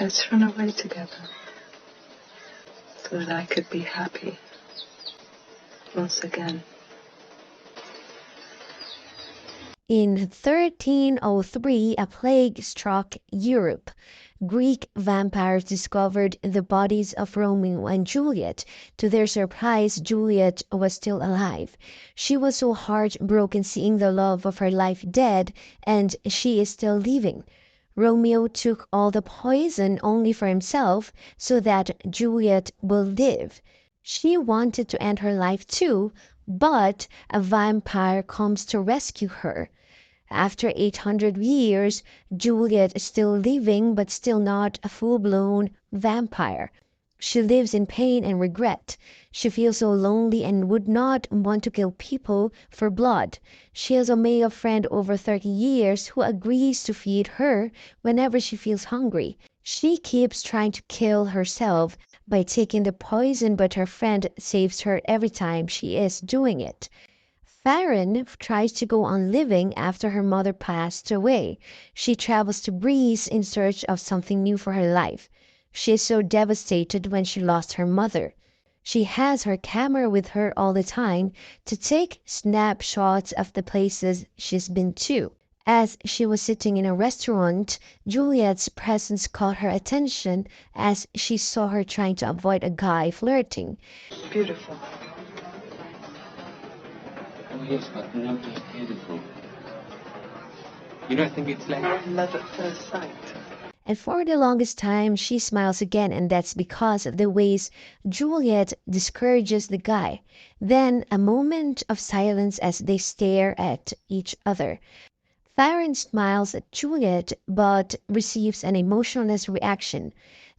Let's run away together so that I could be happy once again. In 1303, a plague struck Europe. Greek vampires discovered the bodies of Romeo and Juliet. To their surprise, Juliet was still alive. She was so heartbroken seeing the love of her life dead, and she is still living. Romeo took all the poison only for himself so that Juliet will live. She wanted to end her life too, but a vampire comes to rescue her. After 800 years, Juliet is still living but still not a full-blown vampire. She lives in pain and regret. She feels so lonely and would not want to kill people for blood. She has a male friend over 30 years who agrees to feed her whenever she feels hungry. She keeps trying to kill herself by taking the poison, but her friend saves her every time she is doing it. Farryn tries to go on living after her mother passed away. She travels to Greece in search of something new for her life. She is so devastated when she lost her mother. She has her camera with her all the time to take snapshots of the places she's been to. As she was sitting in a restaurant, Juliet's presence caught her attention as she saw her trying to avoid a guy flirting. Beautiful. Oh yes, but not just beautiful. You know, I think it's like Love at first sight. And for the longest time, she smiles again, and that's because of the ways Juliet discourages the guy. Then a moment of silence as they stare at each other. Farryn smiles at Juliet, but receives an emotionless reaction.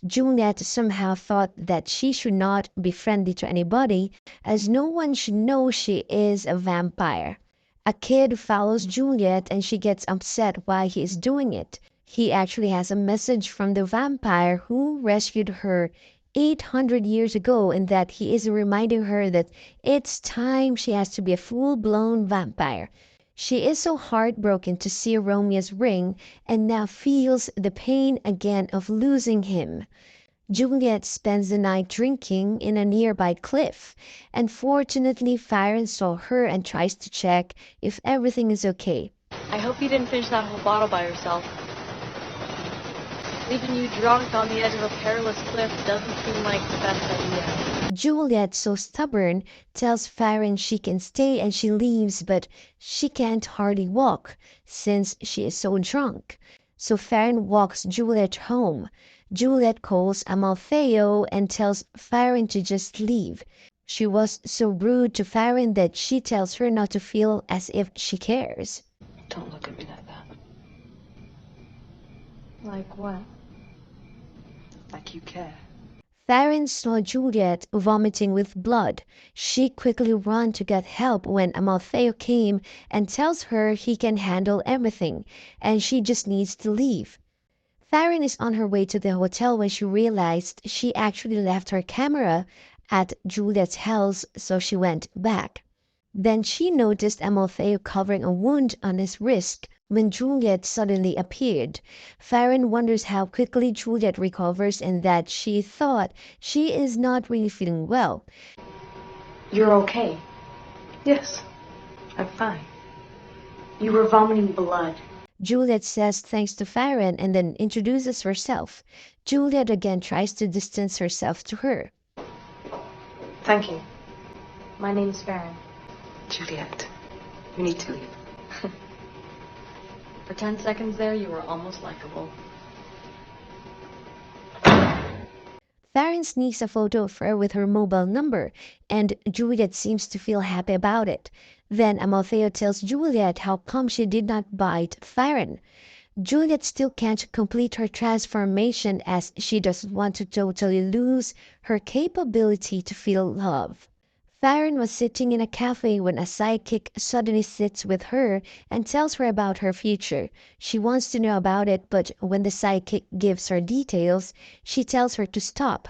Juliet somehow thought that she should not be friendly to anybody, as no one should know she is a vampire. A kid follows Juliet and she gets upset why he is doing it. He actually has a message from the vampire who rescued her 800 years ago, and that he is reminding her that it's time she has to be a full-blown vampire. She is so heartbroken to see Romeo's ring and now feels the pain again of losing him. Juliet spends the night drinking in a nearby cliff, and fortunately Farryn saw her and tries to check if everything is okay. I hope you didn't finish that whole bottle by yourself. Leaving you drunk on the edge of a perilous cliff doesn't seem like the best idea. Juliet, so stubborn, tells Farryn she can stay and she leaves, but she can't hardly walk since she is so drunk. So Farryn walks Juliet home. Juliet calls Amaltheo and tells Farryn to just leave. She was so rude to Farryn that she tells her not to feel as if she cares. Don't look at me like that. Like what? Like you care. Farryn saw Juliet vomiting with blood. She quickly ran to get help when Amaltheo came and tells her he can handle everything, and she just needs to leave. Farryn is on her way to the hotel when she realized she actually left her camera at Juliet's house, so she went back. Then she noticed Amaltheo covering a wound on his wrist when Juliet suddenly appeared. Farryn wonders how quickly Juliet recovers and that she thought she is not really feeling well. You're okay. Yes, I'm fine. You were vomiting blood. Juliet says thanks to Farryn and then introduces herself. Juliet again tries to distance herself to her. Thank you. My name's Farryn. Juliet, you need to leave. For 10 seconds there, you were almost likable. Farryn sneaks a photo of her with her mobile number, and Juliet seems to feel happy about it. Then Amaltheo tells Juliet how come she did not bite Farryn. Juliet still can't complete her transformation as she doesn't want to totally lose her capability to feel love. Farryn was sitting in a cafe when a psychic suddenly sits with her and tells her about her future. She wants to know about it, but when the psychic gives her details, she tells her to stop.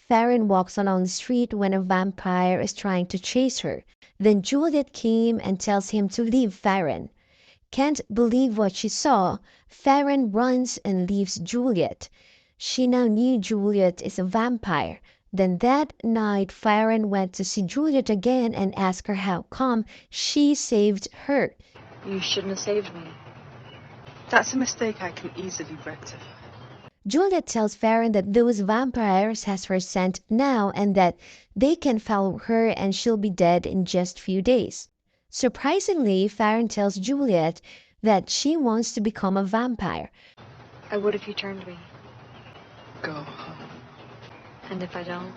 Farryn walks along the street when a vampire is trying to chase her. Then Juliet came and tells him to leave Farryn. Can't believe what she saw, Farryn runs and leaves Juliet. She now knew Juliet is a vampire. Then that night, Farryn went to see Juliet again and asked her how come she saved her. You shouldn't have saved me. That's a mistake I can easily rectify. Juliet tells Farryn that those vampires has her scent now and that they can follow her and she'll be dead in just few days. Surprisingly, Farryn tells Juliet that she wants to become a vampire. I would if you turned me. Go home. And if I don't?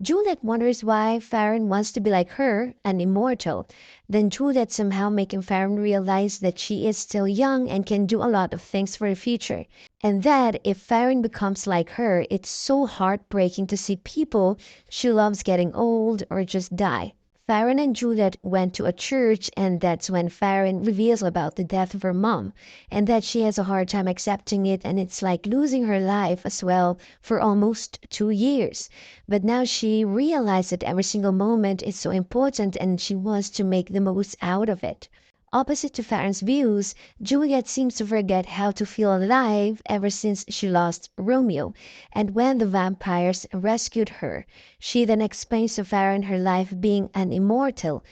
Juliet wonders why Farryn wants to be like her, an immortal. Then Juliet somehow making Farryn realize that she is still young and can do a lot of things for the future. And that if Farryn becomes like her, it's so heartbreaking to see people she loves getting old or just die. Farryn and Juliet went to a church, and that's when Farryn reveals about the death of her mom and that she has a hard time accepting it, and it's like losing her life as well for almost 2 years. But now she realized that every single moment is so important and she wants to make the most out of it. Opposite to Farryn's views, Juliet seems to forget how to feel alive ever since she lost Romeo, and when the vampires rescued her. She then explains to Farryn her life being an immortal.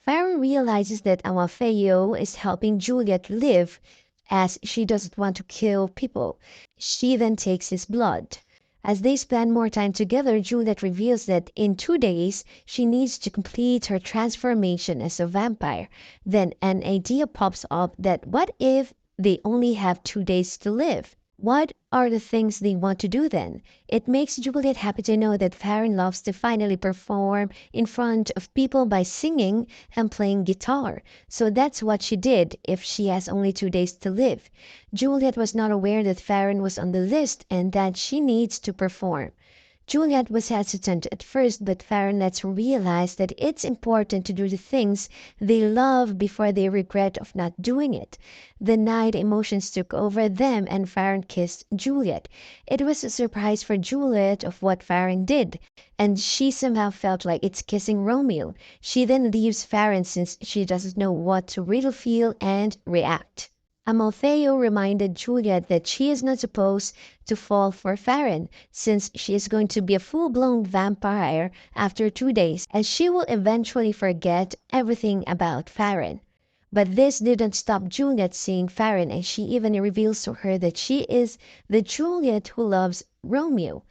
Farryn realizes that Amalfeo is helping Juliet live, as she doesn't want to kill people. She then takes his blood. As they spend more time together, Juliet reveals that in 2 days she needs to complete her transformation as a vampire. Then an idea pops up that what if they only have 2 days to live? What are the things they want to do then? It makes Juliet happy to know that Farryn loves to finally perform in front of people by singing and playing guitar. So that's what she did if she has only 2 days to live. Juliet was not aware that Farryn was on the list and that she needs to perform. Juliet was hesitant at first, but Farryn lets her realize that it's important to do the things they love before they regret of not doing it. The night emotions took over them and Farryn kissed Juliet. It was a surprise for Juliet of what Farryn did, and she somehow felt like it's kissing Romeo. She then leaves Farryn since she doesn't know what to really feel and react. Amalfeo reminded Juliet that she is not supposed to fall for Farryn, since she is going to be a full-blown vampire after 2 days, and she will eventually forget everything about Farryn. But this didn't stop Juliet seeing Farryn, and she even reveals to her that she is the Juliet who loves Romeo.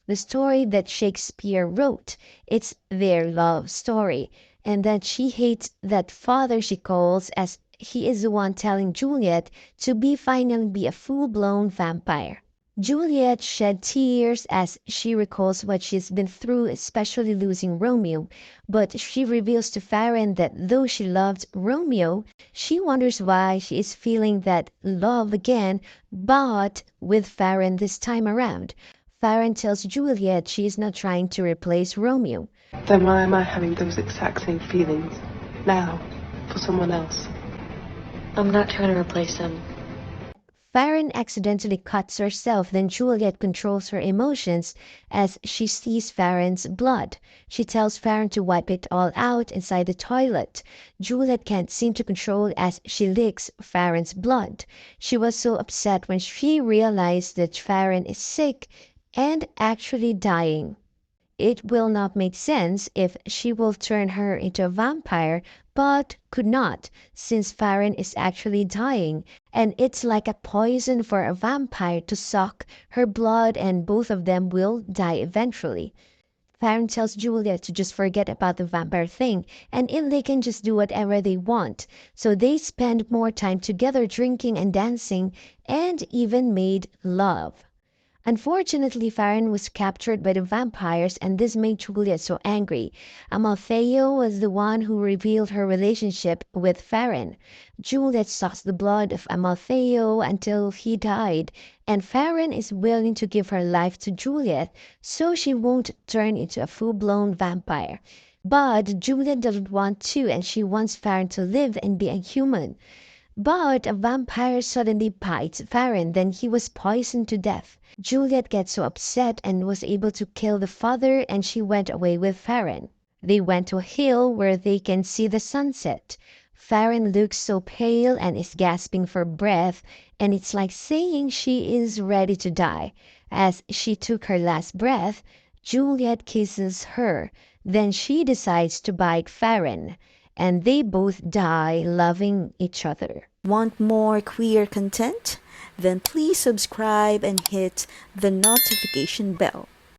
The story that Shakespeare wrote, it's their love story, and that she hates that father she calls as he is the one telling Juliet to finally be a full-blown vampire. Juliet shed tears as she recalls what she's been through, especially losing Romeo, but she reveals to Farryn that though she loved Romeo, she wonders why she is feeling that love again, but with Farryn this time around. Farryn tells Juliet she is not trying to replace Romeo. Then why am I having those exact same feelings now for someone else? I'm not trying to replace him. Farryn accidentally cuts herself, then Juliet controls her emotions as she sees Farryn's blood. She tells Farryn to wipe it all out inside the toilet. Juliet can't seem to control as she licks Farryn's blood. She was so upset when she realized that Farryn is sick and actually dying. It will not make sense if she will turn her into a vampire, but could not, since Farryn is actually dying, and it's like a poison for a vampire to suck her blood, and both of them will die eventually. Farryn tells Juliet to just forget about the vampire thing, and they can just do whatever they want. So they spend more time together drinking and dancing, and even made love. Unfortunately, Farryn was captured by the vampires, and this made Juliet so angry. Amalfeo was the one who revealed her relationship with Farryn. Juliet sucks the blood of Amalfeo until he died, and Farryn is willing to give her life to Juliet so she won't turn into a full-blown vampire. But Juliet doesn't want to, and she wants Farryn to live and be a human. But a vampire suddenly bites Farryn, then he was poisoned to death. Juliet gets so upset and was able to kill the father, and she went away with Farryn. They went to a hill where they can see the sunset. Farryn looks so pale and is gasping for breath, and it's like saying she is ready to die. As she took her last breath, Juliet kisses her, then she decides to bite Farryn, and they both die loving each other. Want more queer content? Then please subscribe and hit the notification bell.